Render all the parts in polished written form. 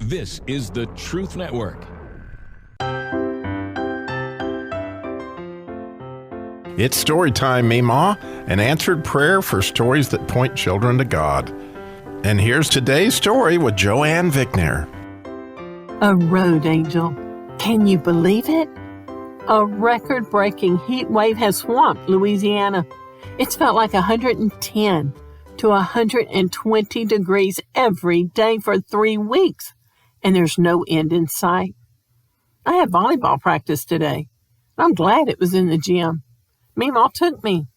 This is the Truth Network. It's story time, Meemaw, an answered prayer for stories that point children to God. And here's today's story with Joanne Vickner. A road angel. Can you believe it? A record-breaking heat wave has swamped Louisiana. It's felt like 110 to 120 degrees every day for 3 weeks, and there's no end in sight. I had volleyball practice today. I'm glad it was in the gym. Meemaw took me.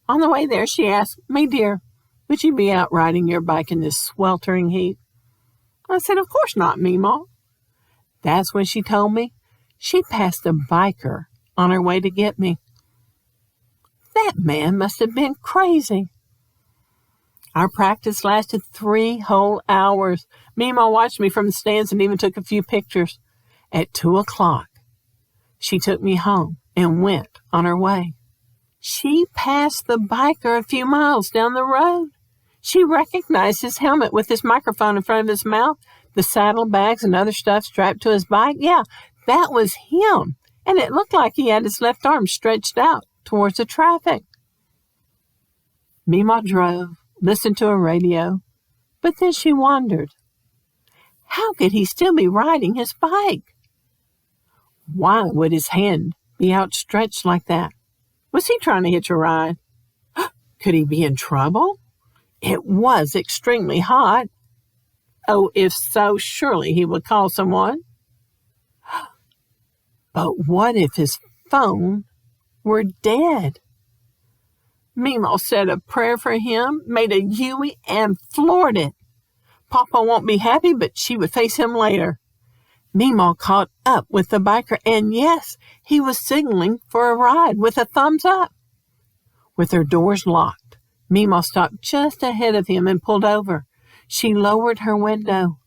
On the way there, she asked me, "Dear, would you be out riding your bike in this sweltering heat?" I said, "Of course not, Meemaw." That's when she told me she passed a biker on her way to get me. That man must have been crazy. Our practice lasted 3 whole hours. Meemaw watched me from the stands and even took a few pictures. At 2:00, she took me home and went on her way. She passed the biker a few miles down the road. She recognized his helmet with his microphone in front of his mouth, the saddlebags and other stuff strapped to his bike. Yeah, that was him. And it looked like he had his left arm stretched out towards the traffic. Meemaw drove, listened to a radio, but then she wondered, how could he still be riding his bike? Why would his hand be outstretched like that? Was he trying to hitch a ride? Could he be in trouble? It was extremely hot. Oh, if so, surely he would call someone. But what if his phone were dead? Meemaw said a prayer for him, made a Yui, and floored it. Papa won't be happy, but she would face him later. Meemaw caught up with the biker, and yes, he was signaling for a ride with a thumbs up. With her doors locked, Meemaw stopped just ahead of him and pulled over. She lowered her window.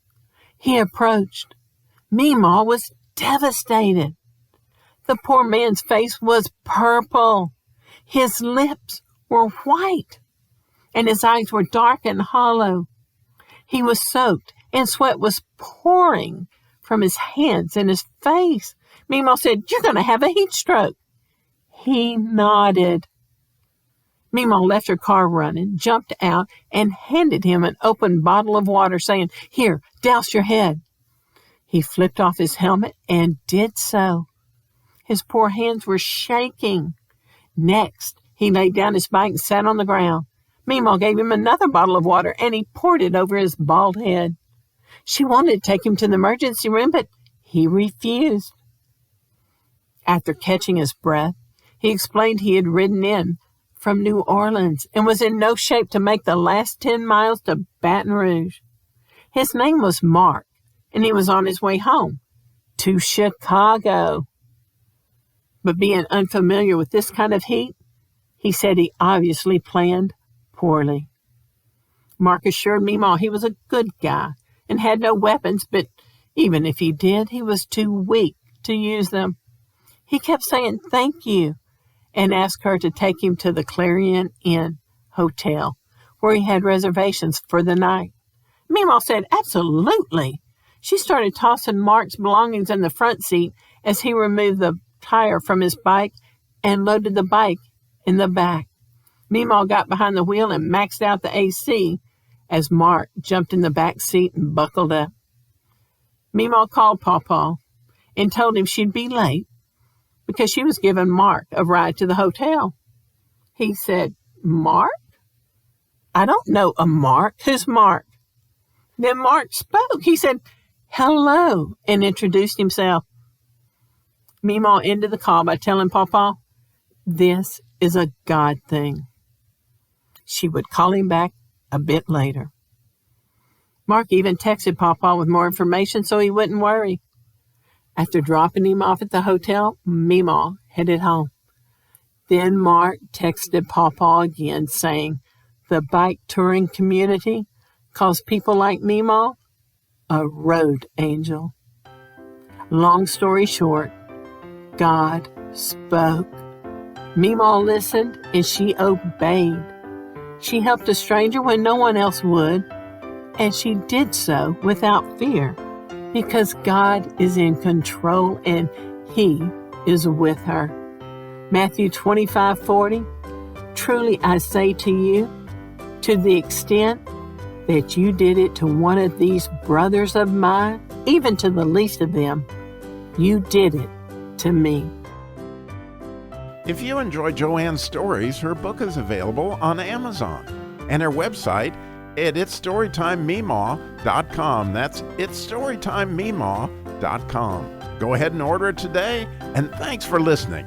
He approached. Meemaw was devastated. The poor man's face was purple. His lips were white, and his eyes were dark and hollow. He was soaked, and sweat was pouring from his hands and his face. Meemaw said, "You're going to have a heat stroke." He nodded. Meemaw left her car running, jumped out, and handed him an open bottle of water, saying, "Here, douse your head." He flipped off his helmet and did so. His poor hands were shaking. Next, he laid down his bike and sat on the ground. Meemaw gave him another bottle of water, and he poured it over his bald head. She wanted to take him to the emergency room, but he refused. After catching his breath, he explained he had ridden in from New Orleans and was in no shape to make the last 10 miles to Baton Rouge. His name was Mark, and he was on his way home to Chicago. But being unfamiliar with this kind of heat, he said he obviously planned poorly. Mark assured Meemaw he was a good guy and had no weapons, but even if he did, he was too weak to use them. He kept saying thank you and asked her to take him to the Clarion Inn Hotel, where he had reservations for the night. Meemaw said absolutely. She started tossing Mark's belongings in the front seat as he removed the tire from his bike and loaded the bike in the back. Meemaw got behind the wheel and maxed out the AC as Mark jumped in the back seat and buckled up. Meemaw called Pawpaw and told him she'd be late because she was giving Mark a ride to the hotel. He said, "Mark? I don't know a Mark. Who's Mark?" Then Mark spoke. He said, "Hello," and introduced himself. Meemaw ended the call by telling Pawpaw, "This is a God thing." She would call him back a bit later. Mark even texted Pawpaw with more information so he wouldn't worry. After dropping him off at the hotel, Meemaw headed home. Then Mark texted Pawpaw again saying the bike touring community calls people like Meemaw a road angel. Long story short, God spoke. Meemaw listened and she obeyed. She helped a stranger when no one else would, and she did so without fear because God is in control and He is with her. Matthew 25:40, truly I say to you, to the extent that you did it to one of these brothers of mine, even to the least of them, you did it to me. If you enjoy Joanne's stories, her book is available on Amazon and her website at itsstorytimememaw.com. That's itsstorytimememaw.com. Go ahead and order it today, and thanks for listening.